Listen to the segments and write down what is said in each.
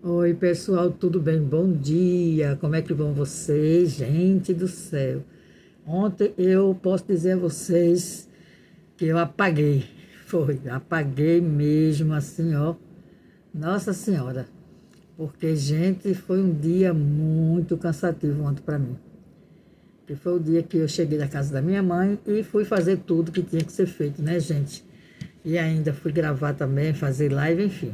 Oi, pessoal, tudo bem? Bom dia. Como é que vão vocês? Gente do céu. Ontem eu posso dizer a vocês que eu apaguei. Apaguei mesmo assim, ó. Nossa Senhora. Porque, gente, foi um dia muito cansativo ontem para mim. Que foi o dia que eu cheguei da casa da minha mãe e fui fazer tudo que tinha que ser feito, né, gente? E ainda fui gravar também, fazer live, enfim.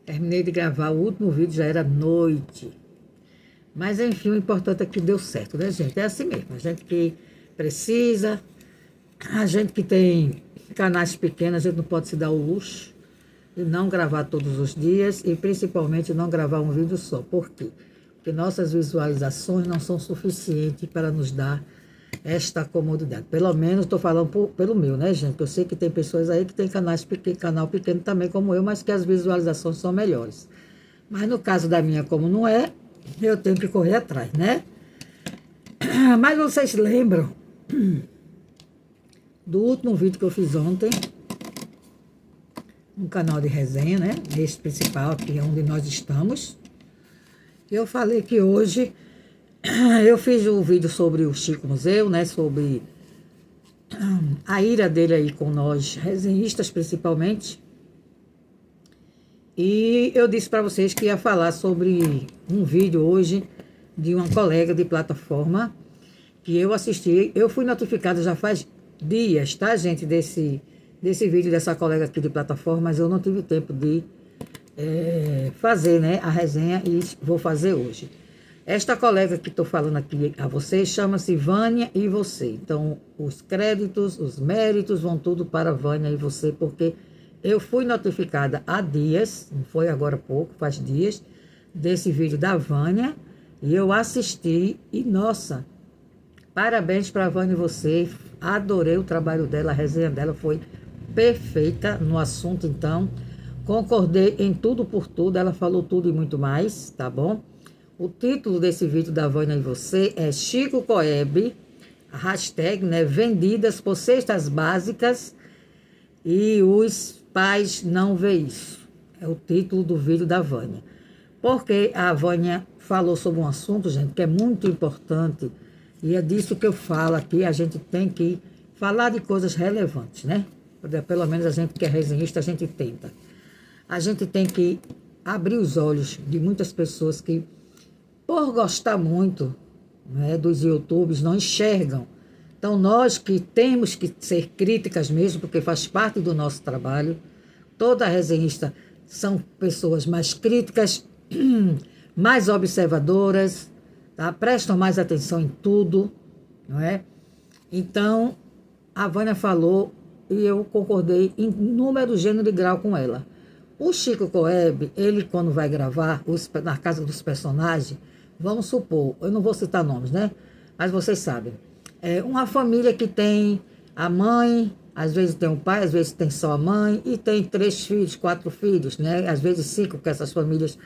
Terminei de gravar o último vídeo, já era noite. Mas, enfim, o importante é que deu certo, né, gente? É assim mesmo. A gente que precisa, a gente que tem canais pequenos, a gente não pode se dar o luxo de não gravar todos os dias e, principalmente, não gravar um vídeo só. Por quê? Porque nossas visualizações não são suficientes para nos dar esta comodidade. Pelo menos estou falando pelo meu, né, gente? Eu sei que tem pessoas aí que têm canal pequeno também como eu, mas que as visualizações são melhores. Mas no caso da minha, como não é, eu tenho que correr atrás, né? Mas vocês lembram do último vídeo que eu fiz ontem, no canal de resenha, né? Este principal, que é onde nós estamos. Eu falei que hoje eu fiz um vídeo sobre o Chico Museu, né? Sobre a ira dele aí com nós, resenhistas principalmente. E eu disse para vocês que ia falar sobre um vídeo hoje de uma colega de plataforma que eu assisti. Eu fui notificada já faz dias, tá, gente, desse vídeo dessa colega aqui de plataforma, mas eu não tive tempo de fazer, né, a resenha e vou fazer hoje. Esta colega que estou falando aqui a vocês chama-se Vânia e Você. Então, os créditos, os méritos vão tudo para Vânia e Você, porque eu fui notificada há dias, não foi agora há pouco, faz dias, desse vídeo da Vânia, e eu assisti e, nossa, parabéns para a Vânia e Você, adorei o trabalho dela, a resenha dela foi perfeita no assunto, então, concordei em tudo por tudo, ela falou tudo e muito mais, tá bom? O título desse vídeo da Vânia e Você é Chico Coeb, a hashtag, né, vendidas por cestas básicas e os pais não vê isso. É o título do vídeo da Vânia. Porque a Vânia falou sobre um assunto, gente, que é muito importante, e é disso que eu falo aqui, a gente tem que falar de coisas relevantes, né? Pelo menos a gente que é resenhista, a gente tenta. A gente tem que abrir os olhos de muitas pessoas que, por gostar muito, né, dos YouTubes, não enxergam. Então, nós que temos que ser críticas mesmo, porque faz parte do nosso trabalho, toda resenhista são pessoas mais críticas, mais observadoras, tá? Prestam mais atenção em tudo, não é? Então, a Vânia falou e eu concordei em número, gênero e grau com ela. O Chico Coeb, ele quando vai gravar na casa dos personagens, vamos supor, eu não vou citar nomes, né? Mas vocês sabem. É uma família que tem a mãe, às vezes tem o pai, às vezes tem só a mãe, e tem 3 filhos, 4 filhos, né? Às vezes 5, porque essas famílias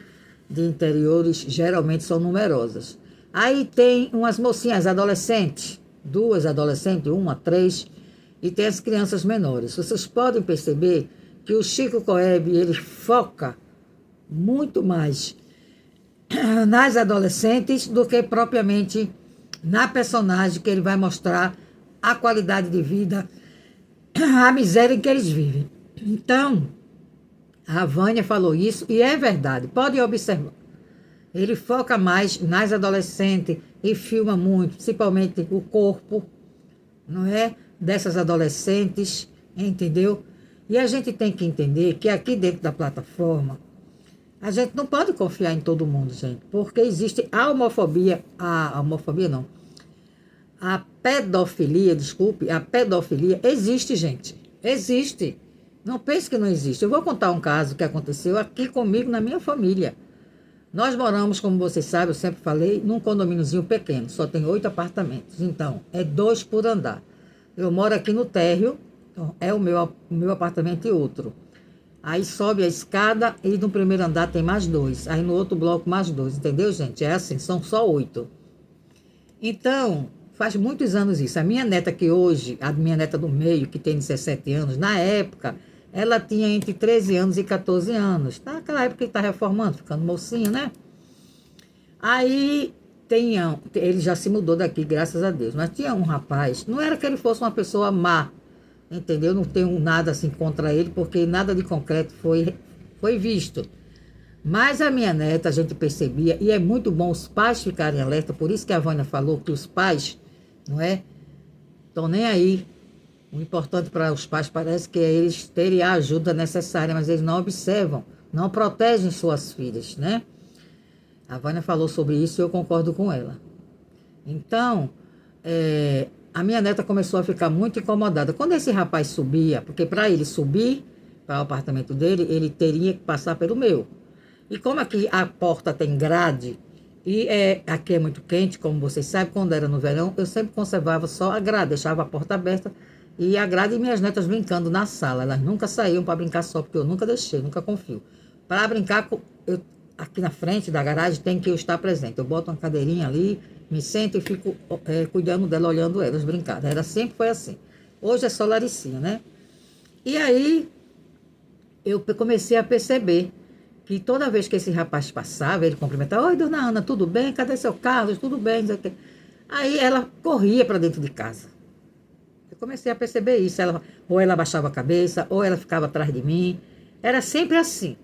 de interiores geralmente são numerosas. Aí tem umas mocinhas adolescentes, 2 adolescentes, 1, 3, e tem as crianças menores. Vocês podem perceber que o Chico Coeb, ele foca muito mais nas adolescentes do que propriamente na personagem que ele vai mostrar a qualidade de vida, a miséria em que eles vivem. Então, a Vânia falou isso e é verdade, pode observar. Ele foca mais nas adolescentes e filma muito, principalmente o corpo, não é? Dessas adolescentes, entendeu? E a gente tem que entender que aqui dentro da plataforma, a gente não pode confiar em todo mundo, gente, porque existe a homofobia, a homofobia não, a pedofilia, desculpe, a pedofilia existe, gente, existe. Não pense que não existe. Eu vou contar um caso que aconteceu aqui comigo, na minha família. Nós moramos, como vocês sabem, eu sempre falei, num condomíniozinho pequeno, só tem 8 apartamentos, então é 2 por andar. Eu moro aqui no térreo, então é o meu apartamento e outro. Aí sobe a escada e no primeiro andar tem mais 2. Aí no outro bloco mais 2, entendeu, gente? É assim, são só 8. Então, faz muitos anos isso. A minha neta que hoje, a minha neta do meio, que tem 17 anos, na época, Ela tinha entre 13 anos e 14 anos. Naquela época ele está reformando, ficando mocinho, né? Aí ele já se mudou daqui, graças a Deus. Mas tinha um rapaz, não era que ele fosse uma pessoa má, entendeu? Não tenho nada assim contra ele, porque nada de concreto foi visto. Mas a minha neta, a gente percebia, e é muito bom os pais ficarem alerta, por isso que a Vânia falou que os pais, não é? Estão nem aí. O importante para os pais parece que é eles terem a ajuda necessária, mas eles não observam, não protegem suas filhas, né? A Vânia falou sobre isso e eu concordo com ela. Então, a minha neta começou a ficar muito incomodada. Quando esse rapaz subia, porque para ele subir para o apartamento dele, ele teria que passar pelo meu. E como aqui a porta tem grade, e aqui é muito quente, como vocês sabem, quando era no verão, eu sempre conservava só a grade, deixava a porta aberta e a grade e minhas netas brincando na sala. Elas nunca saíam para brincar só, porque eu nunca deixei, nunca confio. Para brincar, aqui na frente da garagem tem que eu estar presente. Eu boto uma cadeirinha ali, me sento e fico cuidando dela, olhando elas brincar. Sempre foi assim. Hoje é só Laricinha, né? E aí eu comecei a perceber que toda vez que esse rapaz passava, ele cumprimentava: oi, dona Ana, tudo bem? Cadê seu Carlos? Tudo bem? Aí ela corria para dentro de casa. Eu comecei a perceber isso. Ou ela abaixava a cabeça, ou ela ficava atrás de mim. Era sempre assim.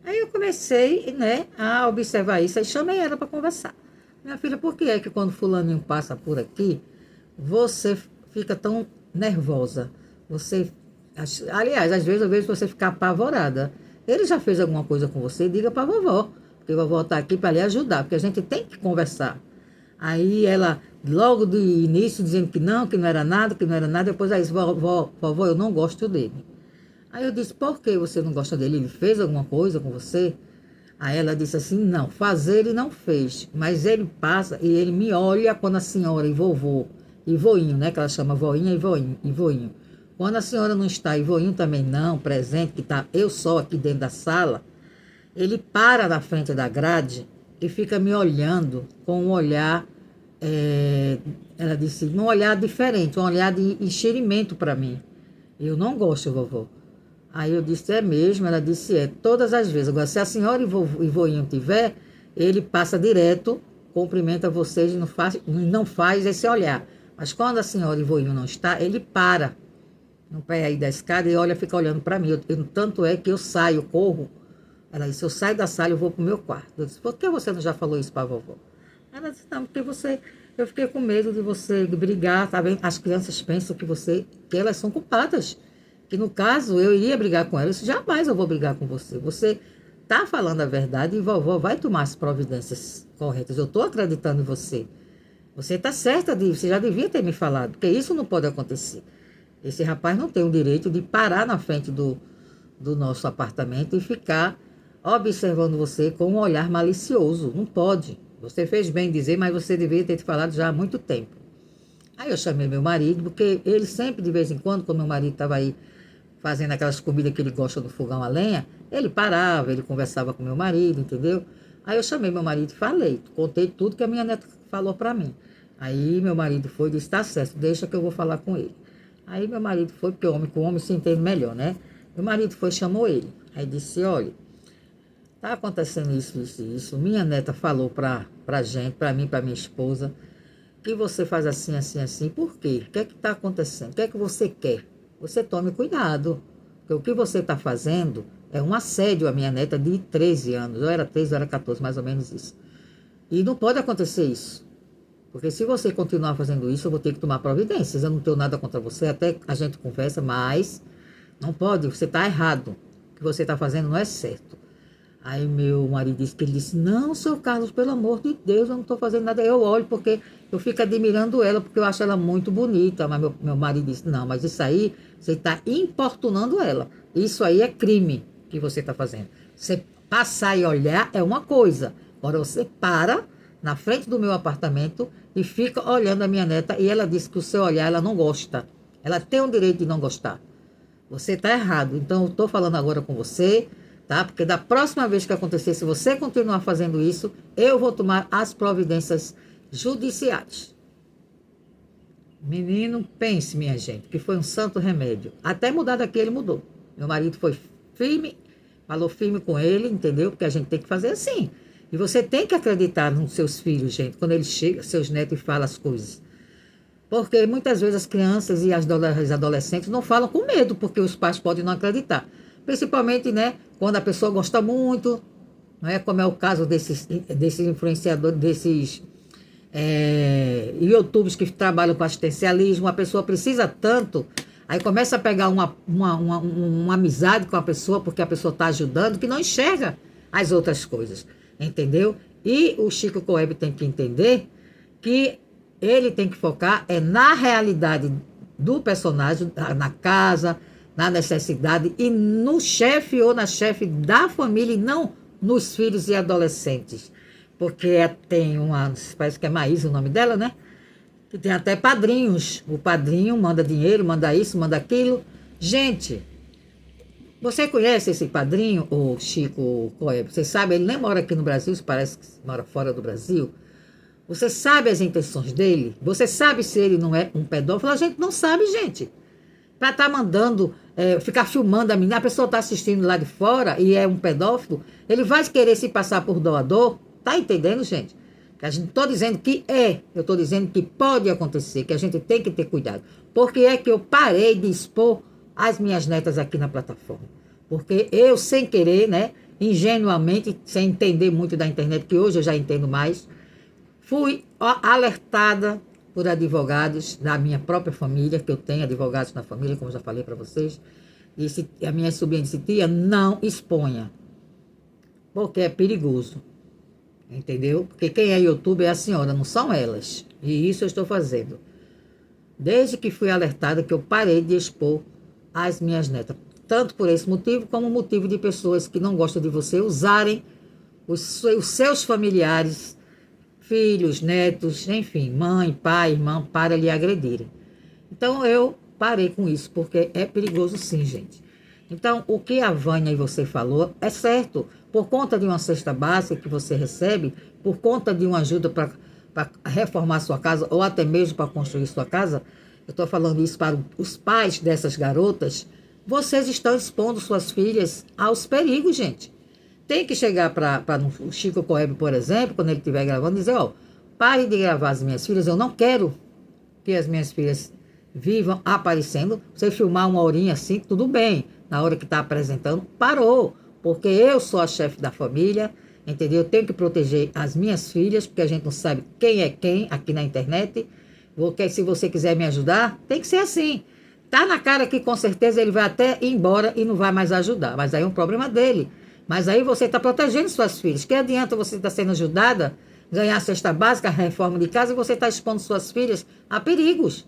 Aí eu comecei, né, a observar isso. Aí chamei ela para conversar. Minha filha, por que é que quando fulaninho passa por aqui, você fica tão nervosa? Aliás, às vezes eu vejo você ficar apavorada. Ele já fez alguma coisa com você? Diga para a vovó, porque a vovó está aqui para lhe ajudar, porque a gente tem que conversar. Aí ela, logo do início, dizendo que não era nada, depois aí disse: vovó, eu não gosto dele. Aí eu disse: por que você não gosta dele? Ele fez alguma coisa com você? Aí ela disse assim: não, fazer ele não fez, mas ele passa e ele me olha quando a senhora e vovô, e voinho, né, que ela chama voinha e voinho. Quando a senhora não está e voinho também não, presente, que está eu só aqui dentro da sala, ele para na frente da grade e fica me olhando com um olhar, ela disse, um olhar diferente, um olhar de enxerimento para mim. Eu não gosto, vovó. Aí eu disse: é mesmo? Ela disse: todas as vezes. Agora, se a senhora e voinho tiver, ele passa direto, cumprimenta vocês e não faz esse olhar. Mas quando a senhora e voinho não está, ele para no pé aí da escada e fica olhando para mim. Tanto é que eu saio, corro. Ela disse: eu saio da sala e vou para o meu quarto. Eu disse: por que você não já falou isso para a vovó? Ela disse: não, porque eu fiquei com medo de você brigar, tá vendo? As crianças pensam que elas são culpadas. Que no caso eu iria brigar com elas. Jamais eu vou brigar com você. Você está falando a verdade e vovó vai tomar as providências corretas. Eu estou acreditando em você. Você está certa você já devia ter me falado, porque isso não pode acontecer. Esse rapaz não tem o direito de parar na frente do nosso apartamento e ficar observando você com um olhar malicioso. Não pode. Você fez bem em dizer, mas você deveria ter te falado já há muito tempo. Aí eu chamei meu marido, porque ele sempre, de vez em quando meu marido estava aí fazendo aquelas comidas que ele gosta no fogão a lenha, ele parava, ele conversava com meu marido, entendeu? Aí eu chamei meu marido e falei, contei tudo que a minha neta falou para mim. Aí meu marido foi e disse: tá certo, deixa que eu vou falar com ele. Aí meu marido foi, porque homem com homem se entende melhor, né? Meu marido foi, chamou ele. Aí disse: olha, tá acontecendo isso, isso, isso. Minha neta falou pra gente, pra mim, pra minha esposa, que você faz assim, assim, assim. Por quê? O que é que tá acontecendo? O que é que você quer? Você tome cuidado, porque o que você está fazendo é um assédio à minha neta de 13 anos. Ou era 13, ou era 14, mais ou menos isso. E não pode acontecer isso. Porque se você continuar fazendo isso, eu vou ter que tomar providências. Eu não tenho nada contra você, até a gente conversa, mas não pode, você está errado. O que você está fazendo não é certo. Aí meu marido disse que ele disse: não, seu Carlos, pelo amor de Deus, eu não estou fazendo nada. Eu olho porque eu fico admirando ela, porque eu acho ela muito bonita. Mas meu marido disse: não, mas isso aí, você está importunando ela. Isso aí é crime que você está fazendo. Você passar e olhar é uma coisa. Agora você para na frente do meu apartamento e fica olhando a minha neta, e ela disse que o seu olhar ela não gosta. Ela tem o direito de não gostar. Você está errado. Então eu estou falando agora com você, tá? Porque da próxima vez que acontecer, se você continuar fazendo isso, eu vou tomar as providências judiciais. Menino, pense, minha gente, que foi um santo remédio. Até mudar daqui, ele mudou. Meu marido foi firme, falou firme com ele, entendeu? Porque a gente tem que fazer assim. E você tem que acreditar nos seus filhos, gente, quando eles chegam, seus netos, e falam as coisas. Porque muitas vezes as crianças e os adolescentes não falam com medo, porque os pais podem não acreditar. Principalmente, né, quando a pessoa gosta muito, não é? Como é o caso desses influenciadores, desses YouTubers que trabalham com assistencialismo. A pessoa precisa tanto, aí começa a pegar uma amizade com a pessoa, porque a pessoa está ajudando, que não enxerga as outras coisas, entendeu? E o Chico Coeb tem que entender que ele tem que focar na realidade do personagem, na casa, na necessidade, e no chefe ou na chefe da família, e não nos filhos e adolescentes. Porque tem parece que é Maísa o nome dela, né? Que tem até padrinhos. O padrinho manda dinheiro, manda isso, manda aquilo. Gente, você conhece esse padrinho, o Chico Coeb? Você sabe, ele nem mora aqui no Brasil, parece que mora fora do Brasil. Você sabe as intenções dele? Você sabe se ele não é um pedófilo? A gente não sabe, gente. Para estar mandando, ficar filmando a menina, a pessoa está assistindo lá de fora e é um pedófilo, ele vai querer se passar por doador. Tá entendendo, gente? Que a gente estou dizendo que eu estou dizendo que pode acontecer, que a gente tem que ter cuidado. Porque é que eu parei de expor as minhas netas aqui na plataforma. Porque eu, sem querer, né, ingenuamente, sem entender muito da internet, que hoje eu já entendo mais, fui alertada por advogados da minha própria família, que eu tenho advogados na família, como já falei para vocês. E a minha sobrinha disse: tia, não exponha, porque é perigoso. Entendeu? Porque quem é youtuber é a senhora, não são elas. E isso eu estou fazendo. Desde que fui alertada, que eu parei de expor as minhas netas. Tanto por esse motivo, como o motivo de pessoas que não gostam de você usarem os seus familiares, filhos, netos, enfim, mãe, pai, irmão, para lhe agredirem. Então eu parei com isso, porque é perigoso sim, gente. Então, o que a Vânia e você falou é certo. Por conta de uma cesta básica que você recebe, por conta de uma ajuda para reformar sua casa, ou até mesmo para construir sua casa, eu estou falando isso para os pais dessas garotas, vocês estão expondo suas filhas aos perigos, gente. Tem que chegar para o Chico Coeb, por exemplo, quando ele estiver gravando, dizer: ó, pare de gravar as minhas filhas, eu não quero que as minhas filhas vivam aparecendo. Você filmar uma horinha assim, tudo bem. Na hora que está apresentando, parou. Porque eu sou a chefe da família, entendeu? Eu tenho que proteger as minhas filhas, porque a gente não sabe quem é quem aqui na internet. Porque se você quiser me ajudar, tem que ser assim. Tá na cara que com certeza ele vai até ir embora e não vai mais ajudar. Mas aí é um problema dele. Mas aí você está protegendo suas filhas. Que adianta você estar sendo ajudada, ganhar a cesta básica, a reforma de casa, e você está expondo suas filhas a perigos.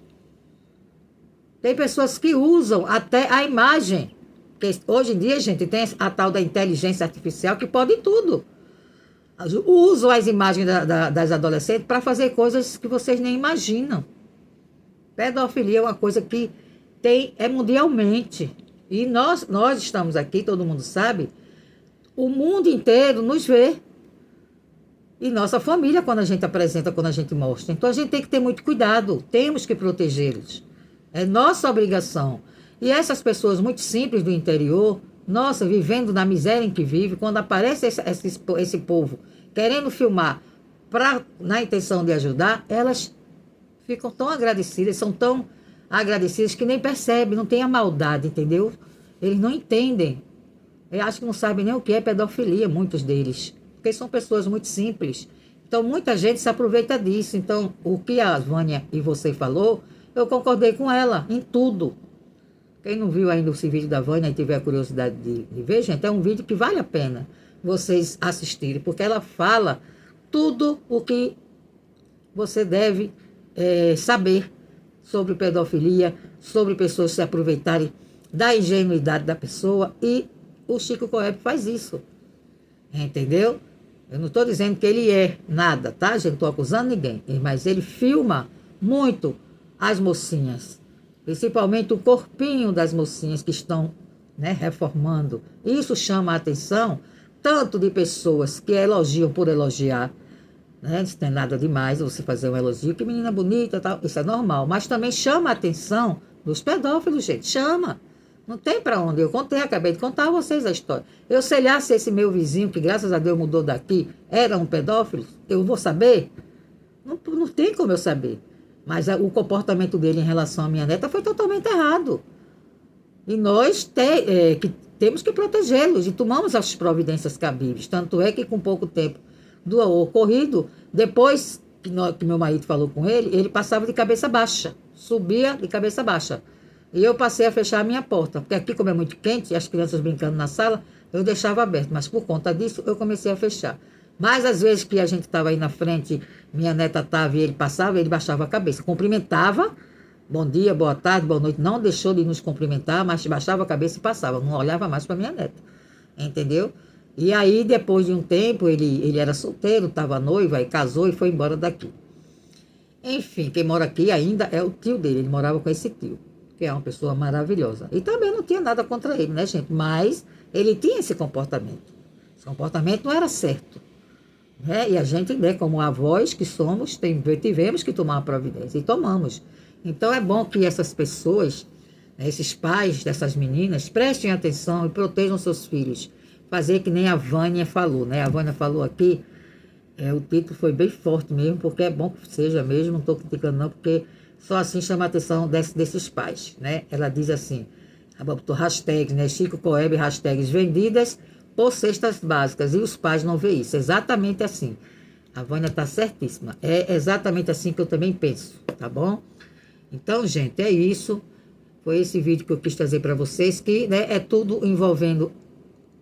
Tem pessoas que usam até a imagem. Porque hoje em dia, gente, tem a tal da inteligência artificial que pode tudo. Usam as imagens das adolescentes para fazer coisas que vocês nem imaginam. Pedofilia é uma coisa que é mundialmente. E nós estamos aqui, todo mundo sabe, o mundo inteiro nos vê. E nossa família, quando a gente apresenta, quando a gente mostra. Então a gente tem que ter muito cuidado. Temos que protegê-los. É nossa obrigação. E essas pessoas muito simples do interior, nossa, vivendo na miséria em que vive, quando aparece esse povo querendo filmar na intenção de ajudar, elas ficam tão agradecidas, são tão agradecidas que nem percebem, não tem a maldade, entendeu? Eles não entendem. Eu acho que não sabem nem o que é pedofilia, muitos deles. Porque são pessoas muito simples. Então, muita gente se aproveita disso. Então, o que a Vânia e você falou, eu concordei com ela em tudo. Quem não viu ainda esse vídeo da Vânia e tiver curiosidade de ver, gente, é um vídeo que vale a pena vocês assistirem, porque ela fala tudo o que você deve saber sobre pedofilia, sobre pessoas se aproveitarem da ingenuidade da pessoa, e o Chico Coeb faz isso, entendeu? Eu não estou dizendo que ele é nada, tá, gente? Não estou acusando ninguém, mas ele filma muito as mocinhas, principalmente o corpinho das mocinhas que estão, né, reformando. Isso chama a atenção tanto de pessoas que elogiam por elogiar, né? Não tem nada demais você fazer um elogio, que menina bonita, tal, isso é normal, mas também chama a atenção dos pedófilos, gente, chama. Não tem para onde. Eu contei, acabei de contar a vocês a história. Eu sei lá se esse meu vizinho, que graças a Deus mudou daqui, era um pedófilo, eu vou saber? Não tem como eu saber. Mas o comportamento dele em relação à minha neta foi totalmente errado. E nós que temos que protegê-los e tomamos as providências cabíveis. Tanto é que com pouco tempo do ocorrido, depois que meu marido falou com ele passava de cabeça baixa, subia de cabeça baixa. E eu passei a fechar a minha porta, porque aqui, como é muito quente, as crianças brincando na sala, eu deixava aberto, mas por conta disso eu comecei a fechar. Mas às vezes que a gente estava aí na frente, minha neta estava e ele passava, ele baixava a cabeça, cumprimentava, bom dia, boa tarde, boa noite, não deixou de nos cumprimentar, mas baixava a cabeça e passava, não olhava mais para minha neta, entendeu? E aí, depois de um tempo, ele era solteiro, estava noivo, aí casou e foi embora daqui. Enfim, quem mora aqui ainda é o tio dele, ele morava com esse tio, que é uma pessoa maravilhosa. E também não tinha nada contra ele, né, gente? Mas ele tinha esse comportamento. Esse comportamento não era certo. Né? E a gente, né, como avós que somos, tivemos que tomar uma providência. E tomamos. Então é bom que essas pessoas, né, esses pais dessas meninas, prestem atenção e protejam seus filhos. Fazer que nem a Vânia falou, né? A Vânia falou aqui, o título foi bem forte mesmo, porque é bom que seja mesmo, não estou criticando não, porque só assim chama a atenção desses pais, né? Ela diz assim, botou hashtags, né? Chico Coeb, hashtags vendidas por cestas básicas, e os pais não veem isso. Exatamente assim. A Vânia está certíssima. É exatamente assim que eu também penso, tá bom? Então, gente, é isso. Foi esse vídeo que eu quis trazer para vocês, que, né, é tudo envolvendo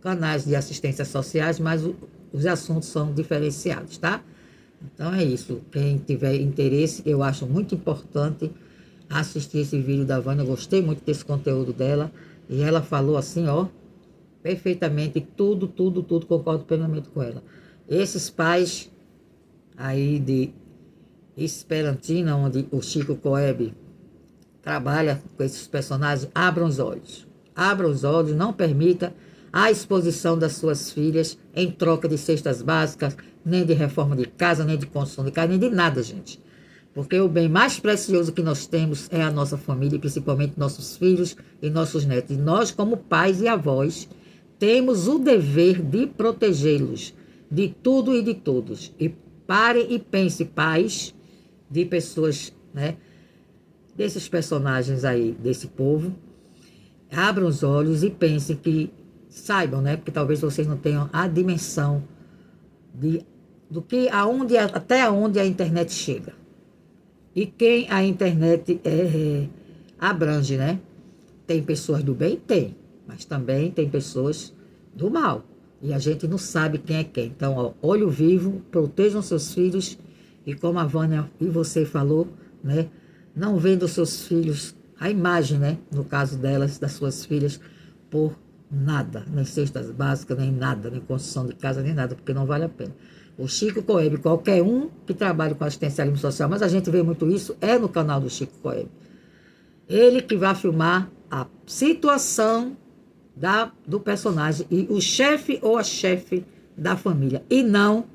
canais de assistência sociais, mas os assuntos são diferenciados, tá? Então é isso. Quem tiver interesse, eu acho muito importante assistir esse vídeo da Vânia. Eu gostei muito desse conteúdo dela. E ela falou assim, ó, perfeitamente, tudo, concordo plenamente com ela. Esses pais aí de Esperantina, onde o Chico Coeb trabalha com esses personagens, abram os olhos. Abram os olhos, não permita a exposição das suas filhas em troca de cestas básicas, nem de reforma de casa, nem de construção de casa, nem de nada, gente. Porque o bem mais precioso que nós temos é a nossa família, principalmente nossos filhos e nossos netos. E nós, como pais e avós, temos o dever de protegê-los de tudo e de todos. E parem e pensem, pais de pessoas, né, desses personagens aí, desse povo, abram os olhos e pensem que saibam, né? Porque talvez vocês não tenham a dimensão até onde a internet chega. E quem a internet abrange, né? Tem pessoas do bem? Tem. Mas também tem pessoas do mal. E a gente não sabe quem é quem. Então, ó, olho vivo, protejam seus filhos. E como a Vânia e você falou, né? Não vendo seus filhos, a imagem, né? No caso delas, das suas filhas, por nada, nem cestas básicas, nem nada, nem construção de casa, nem nada, porque não vale a pena. O Chico Coeb, qualquer um que trabalhe com assistencialismo social, mas a gente vê muito isso, é no canal do Chico Coeb. Ele que vai filmar a situação do personagem e o chefe ou a chefe da família, e não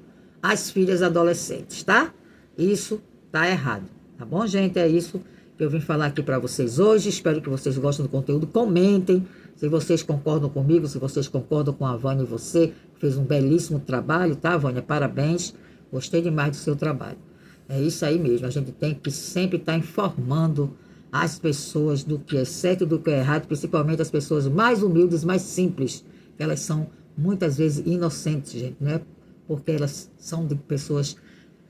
as filhas adolescentes, tá? Isso tá errado, tá bom, gente? É isso que eu vim falar aqui para vocês hoje. Espero que vocês gostem do conteúdo. Comentem se vocês concordam comigo, se vocês concordam com a Vânia e você. Fez um belíssimo trabalho, tá, Vânia? Parabéns. Gostei demais do seu trabalho. É isso aí mesmo. A gente tem que sempre estar informando as pessoas do que é certo e do que é errado, principalmente as pessoas mais humildes, mais simples. Elas são muitas vezes inocentes, gente, né? Porque elas são de pessoas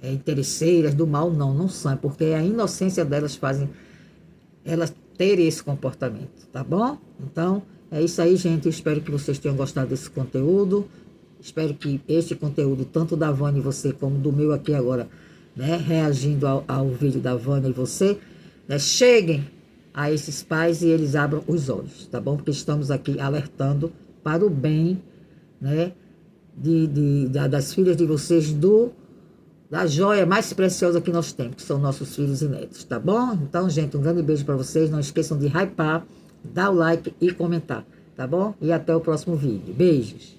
interesseiras, do mal, não são. É porque a inocência delas fazem elas terem esse comportamento, tá bom? Então, é isso aí, gente. Eu espero que vocês tenham gostado desse conteúdo. Espero que este conteúdo, tanto da Vânia e você, como do meu aqui agora, né, reagindo ao vídeo da Vânia e você, né, cheguem a esses pais e eles abram os olhos, tá bom? Porque estamos aqui alertando para o bem, né, das filhas de vocês, da joia mais preciosa que nós temos, que são nossos filhos e netos, tá bom? Então, gente, um grande beijo para vocês. Não esqueçam de hypar, dar o like e comentar, tá bom? E até o próximo vídeo. Beijos!